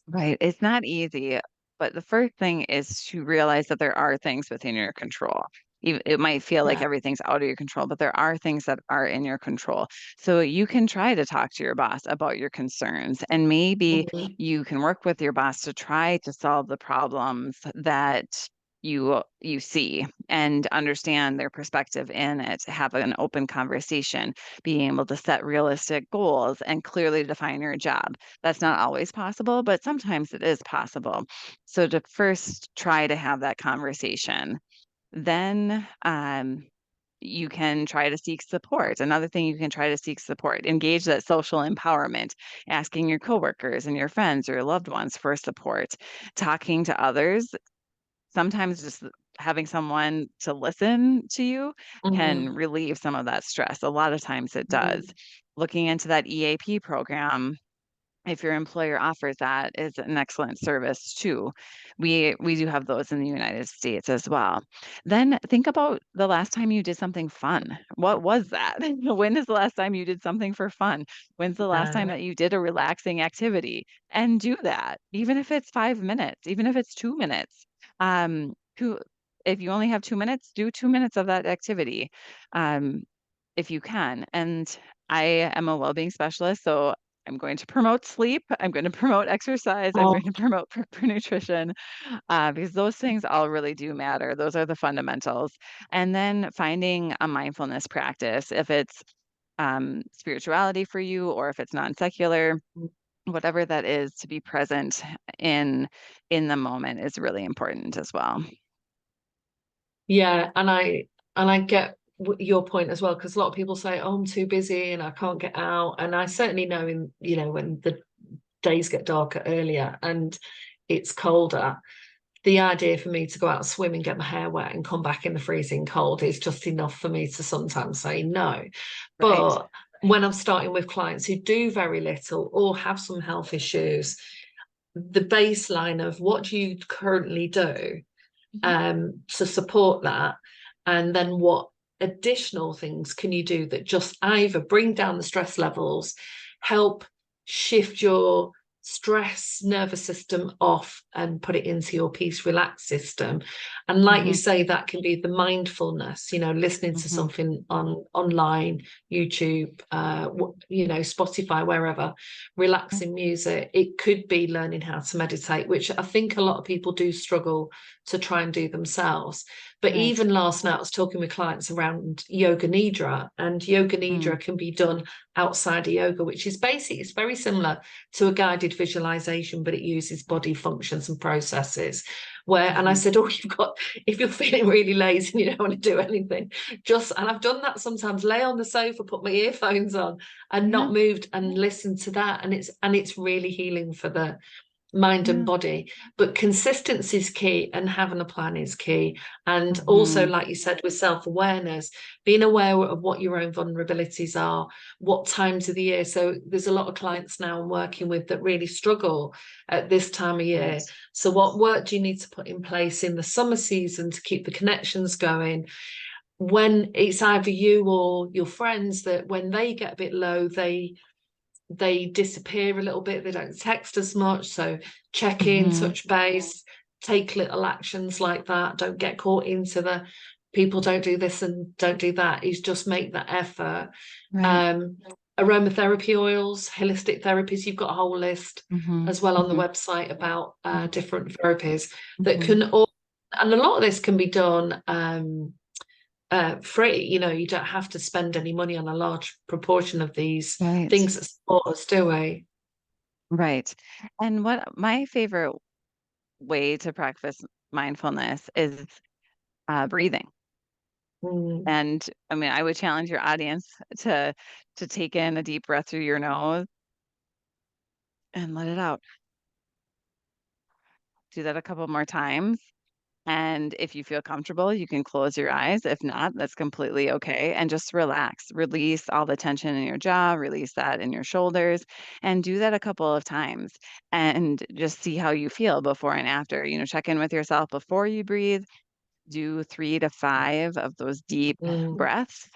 Right. It's not easy, but the first thing is to realize that there are things within your control. It might feel like Yeah. everything's out of your control, but there are things that are in your control. So you can try to talk to your boss about your concerns, and maybe Mhm. you can work with your boss to try to solve the problems that you see and understand their perspective in it, have an open conversation, being able to set realistic goals and clearly define your job. That's not always possible, but sometimes it is possible. So to first try to have that conversation, then you can try to seek support. Another thing, you can try to seek support, engage that social empowerment, asking your coworkers and your friends or your loved ones for support, talking to others. Sometimes just having someone to listen to you can Mhm. relieve some of that stress. A lot of times it does. Mhm. Looking into that EAP program, if your employer offers that, is an excellent service too. We do have those in the United States as well. Then think about the last time you did something fun. What was that? When is the last time you did something for fun? When's the last time that you did a relaxing activity? And do that, even if it's 5 minutes, even if it's 2 minutes. To If you only have 2 minutes, do 2 minutes of that activity, um, if you can. And I am a well-being specialist, so I'm going to promote sleep. I'm going to promote exercise. I'm Oh, going to promote proper nutrition, because those things all really do matter. Those are the fundamentals. And then finding a mindfulness practice, if it's spirituality for you or if it's non-secular, whatever that is, to be present in the moment is really important as well. yeah, and I get your point as well, because a lot of people say, "Oh, I'm too busy and I can't get out." And I certainly know, when the days get darker earlier and it's colder, the idea for me to go out and swim and get my hair wet and come back in the freezing cold is just enough for me to sometimes say no. Right. But when I'm starting with clients who do very little or have some health issues, the baseline of what do you currently do Mhm. to support that, and then what additional things can you do that just either bring down the stress levels, help shift your stress nervous system off and put it into your peace relax system. And like you Mhm. say, that can be the mindfulness, listening to Mhm. something online, YouTube, Spotify, wherever, relaxing music. It could be learning how to meditate, which I think a lot of people do struggle to try and do themselves. But Right. even last night I was talking with clients around yoga nidra, and yoga Mm. nidra can be done outside of yoga, which is basically, it's very similar to a guided visualization, but it uses body functions and processes. And I Mhm. said, you've got, if you're feeling really lazy and you don't want to do anything, and I've done that sometimes, lay on the sofa, put my earphones on and Yeah. not moved and listen to that. And it's really healing for the mind and Yeah. body, but consistency is key, and having a plan is key. And also, Mhm. like you said, with self-awareness, being aware of what your own vulnerabilities are, what times of the year. So there's a lot of clients now I'm working with that really struggle at this time of year. Right. So what work do you need to put in place in the summer season to keep the connections going? When it's either you or your friends that when they get a bit low, they disappear a little bit, they don't text as much. So check in, Mhm. touch base, take little actions like that. Don't get caught into the people don't do this and don't do that. Is just make that effort. Right. um Aromatherapy oils, holistic therapies, you've got a whole list Mhm. as well on the Mhm. website about different therapies that Mhm. can all, and a lot of this can be done free. You know, you don't have to spend any money on a large proportion of these Right. things that support us, do we? Right. And what my favorite way to practice mindfulness is breathing. Mm. And I mean, I would challenge your audience to take in a deep breath through your nose and let it out. Do that a couple more times. And if you feel comfortable, you can close your eyes. If not, that's completely okay. And just relax, release all the tension in your jaw, release that in your shoulders, and do that a couple of times and just see how you feel before and after. Check in with yourself before you breathe, do 3 to 5 of those deep Mm. breaths,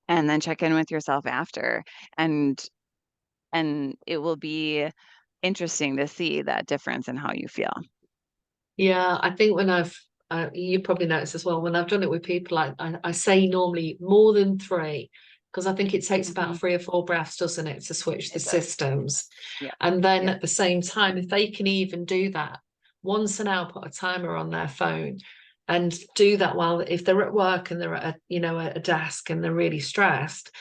and then check in with yourself after. And it will be interesting to see that difference in how you feel. Yeah, I think when I've you probably noticed as well, when I've done it with people, I say normally more than three, because I think it takes about Mhm. 3 or 4 breaths, doesn't it, to switch the It does. systems. Yeah. And then Yeah. at the same time, if they can even do that once an hour, put a timer on their phone and do that while, if they're at work and they're at a desk and they're really stressed,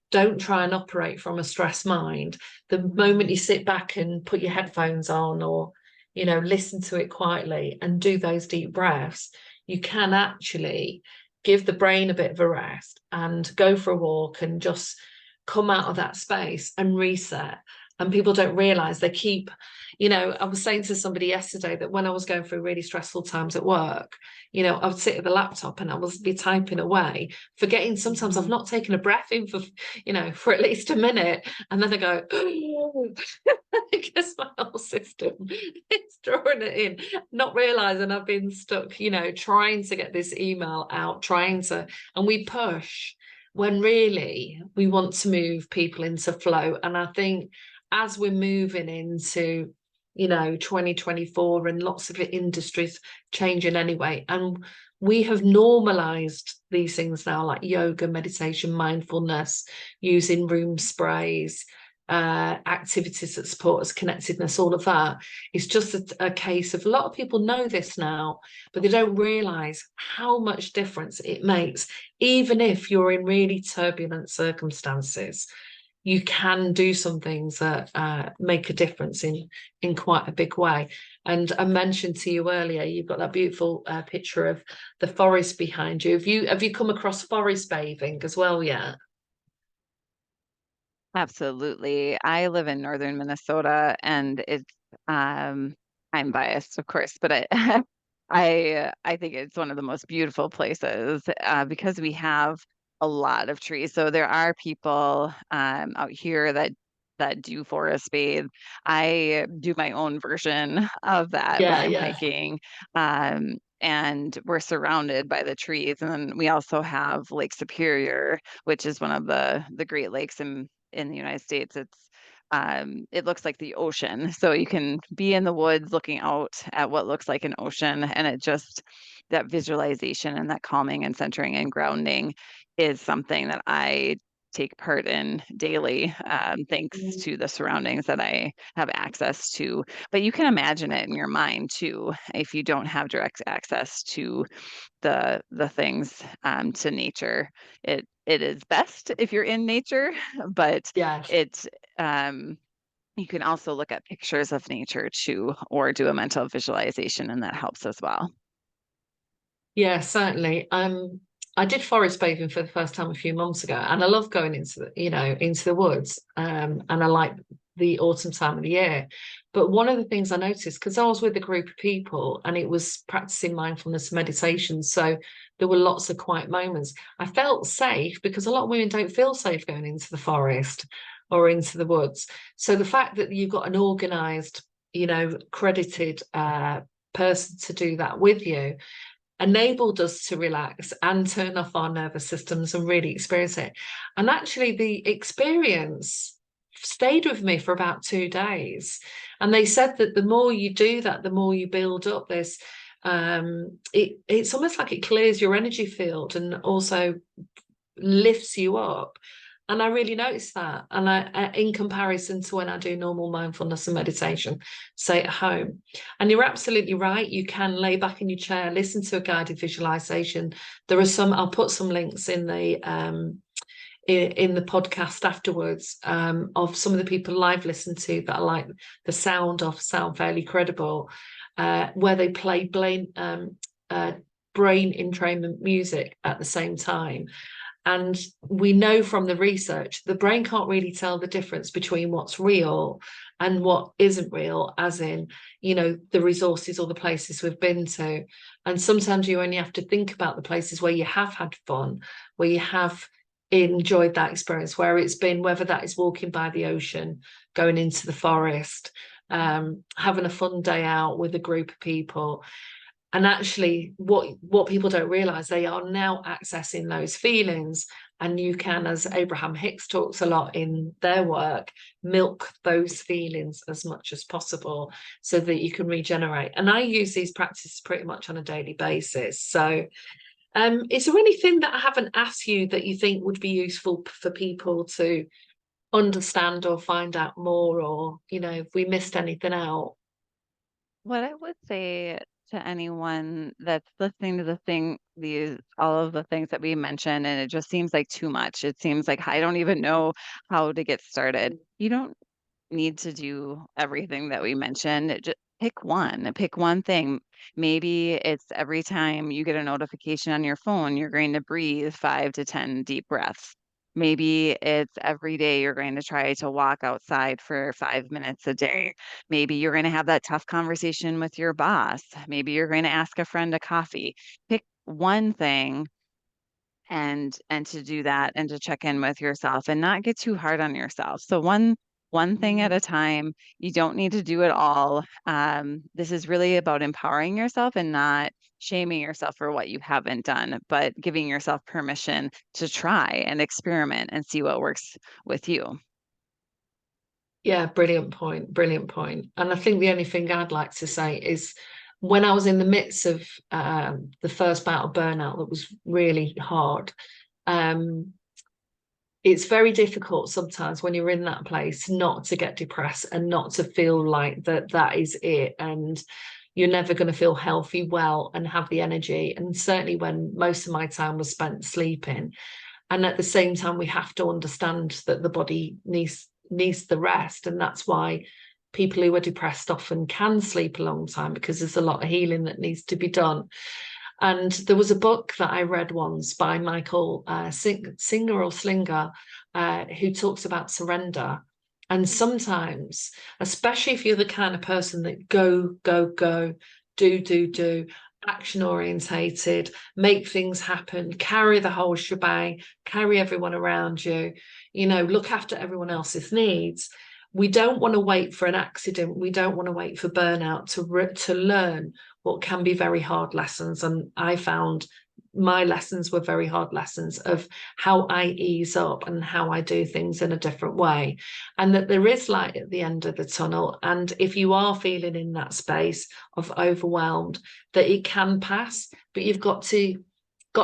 don't try and operate from a stressed mind. The moment you sit back and put your headphones on, or listen to it quietly and do those deep breaths, you can actually give the brain a bit of a rest and go for a walk and just come out of that space and reset. And people don't realize they keep, I was saying to somebody yesterday that when I was going through really stressful times at work, I would sit at the laptop and I would be typing away, forgetting sometimes I've Mhm. not taken a breath in for at least a minute. And then I go, because my whole system is drawing it in, not realizing I've been stuck, trying to get this email out, and we push when really we want to move people into flow. And I think as we're moving into 2024 and lots of industries changing anyway, and we have normalized these things now, like yoga, meditation, mindfulness, using room sprays, activities that support us, connectedness, all of that. It's just a case of, a lot of people know this now, but they don't realize how much difference it makes. Even if you're in really turbulent circumstances, you can do some things that make a difference in quite a big way. And I mentioned to you earlier, you've got that beautiful picture of the forest behind you. Have you come across forest bathing as well yet? Absolutely. I live in northern Minnesota, and I'm biased, of course, but I I think it's one of the most beautiful places because we have a lot of trees. So there are people out here that do forest bathe. I do my own version of that when Yeah, I'm yeah. hiking. And we're surrounded by the trees. And then we also have Lake Superior, which is one of the Great Lakes in the United States. It looks like the ocean. So you can be in the woods looking out at what looks like an ocean, and it just, that visualization and that calming and centering and grounding is something that I take part in daily, thanks Mm. to the surroundings that I have access to. But you can imagine it in your mind too, if you don't have direct access to the things, to nature. It is best if you're in nature, but Yes. it's you can also look at pictures of nature too, or do a mental visualization, and that helps as well. Yeah, certainly. I did forest bathing for the first time a few months ago, and I love going into the woods. And I like the autumn time of the year. But one of the things I noticed, because I was with a group of people and it was practicing mindfulness meditation, so there were lots of quiet moments, I felt safe, because a lot of women don't feel safe going into the forest or into the woods. So the fact that you've got an organized, credited person to do that with you enabled us to relax and turn off our nervous systems and really experience it. And actually the experience stayed with me for about 2 days. And they said that the more you do that, the more you build up this, it's almost like it clears your energy field and also lifts you up. And I really noticed that. And I, in comparison to when I do normal mindfulness and meditation, say at home. And you're absolutely right. You can lay back in your chair, listen to a guided visualization. There are some, I'll put some links in the podcast afterwards, of some of the people I've listened to that I like the sound of, sound fairly credible, where they play brain entrainment music at the same time. And we know from the research, the brain can't really tell the difference between what's real and what isn't real, as in, the resources or the places we've been to. And sometimes you only have to think about the places where you have had fun, where you have enjoyed that experience, where it's been, whether that is walking by the ocean, going into the forest, having a fun day out with a group of people. And actually, what people don't realize, they are now accessing those feelings. And you can, as Abraham Hicks talks a lot in their work, milk those feelings as much as possible so that you can regenerate. And I use these practices pretty much on a daily basis. So is there anything that I haven't asked you that you think would be useful for people to understand or find out more, or, if we missed anything out? What I would say to anyone that's listening to all of the things that we mentioned, and it just seems like too much. It seems like I don't even know how to get started. You don't need to do everything that we mentioned. Just pick one thing. Maybe it's every time you get a notification on your phone, you're going to breathe 5 to 10 deep breaths. Maybe it's every day you're going to try to walk outside for 5 minutes a day. Maybe you're going to have that tough conversation with your boss. Maybe you're going to ask a friend a coffee. Pick one thing and to do that and to check in with yourself and not get too hard on yourself. So one thing at a time. You don't need to do it all. This is really about empowering yourself and not shaming yourself for what you haven't done, but giving yourself permission to try and experiment and see what works with you. Yeah, brilliant point. Brilliant point. And I think the only thing I'd like to say is, when I was in the midst of the first bout of burnout that was really hard, it's very difficult sometimes when you're in that place not to get depressed and not to feel like that is it, and you're never going to feel healthy, well, and have the energy. And certainly when most of my time was spent sleeping. And at the same time, we have to understand that the body needs the rest. And that's why people who are depressed often can sleep a long time, because there's a lot of healing that needs to be done. And there was a book that I read once by Michael Singer or Slinger, who talks about surrender. And sometimes, especially if you're the kind of person that go, do, action orientated, make things happen, carry the whole shebang, carry everyone around you, look after everyone else's needs. We don't want to wait for an accident. We don't want to wait for burnout to learn what can be very hard lessons. And I found my lessons were very hard lessons of how I ease up and how I do things in a different way, and that there is light at the end of the tunnel. And if you are feeling in that space of overwhelmed, that it can pass, but you've got to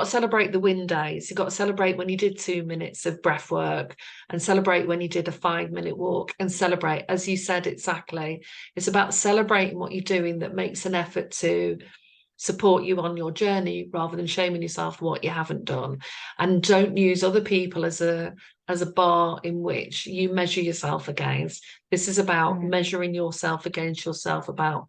celebrate the win days. You've got to celebrate when you did 2 minutes of breath work, and celebrate when you did a 5-minute walk, and celebrate, as you said, exactly. It's about celebrating what you're doing that makes an effort to support you on your journey, rather than shaming yourself for what you haven't done. And don't use other people as a bar in which you measure yourself against. This is about measuring yourself against yourself, about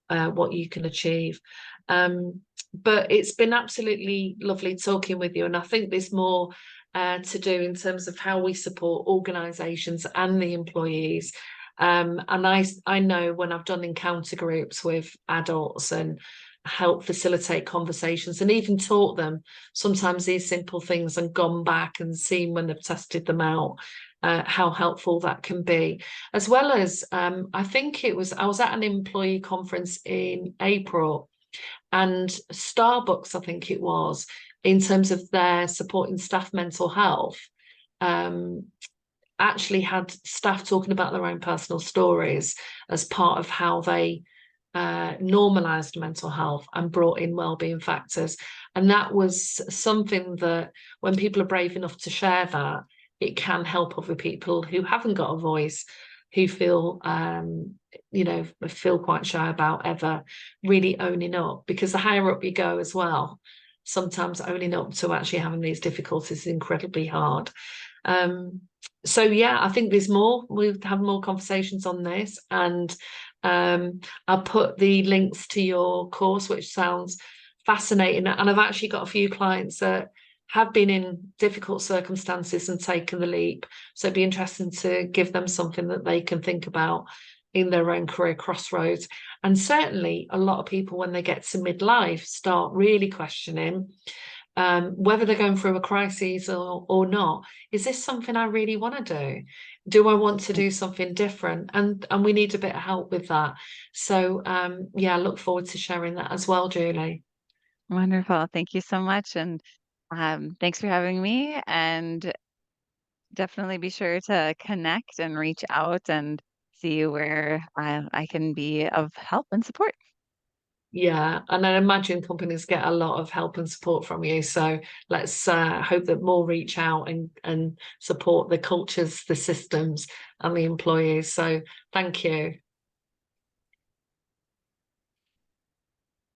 what you can achieve. But it's been absolutely lovely talking with you. And I think there's more to do in terms of how we support organisations and the employees, And I know when I've done encounter groups with adults and help facilitate conversations and even taught them sometimes these simple things and gone back and seen when they've tested them out, how helpful that can be. As well as I think I was at an employee conference in April, and Starbucks, I think it was, in terms of their supporting staff mental health, actually had staff talking about their own personal stories as part of how they normalized mental health and brought in wellbeing factors. And that was something that when people are brave enough to share that, it can help other people who haven't got a voice, who feel feel quite shy about ever really owning up, because the higher up you go as well, sometimes owning up to actually having these difficulties is incredibly hard. So yeah, I think there's more. We'll have more conversations on this, and I'll put the links to your course, which sounds fascinating. And I've actually got a few clients that have been in difficult circumstances and taken the leap. So it'd be interesting to give them something that they can think about in their own career crossroads. And certainly a lot of people, when they get to midlife, start really questioning whether they're going through a crisis or not. Is this something I really want to do? Do I want to do something different? And we need a bit of help with that. So yeah, I look forward to sharing that as well, Julie. Wonderful. Thank you so much. And thanks for having me. And definitely be sure to connect and reach out and see where I can be of help and support. Yeah, and I imagine companies get a lot of help and support from you. So let's hope that more reach out and support the cultures, the systems, and the employees. So thank you.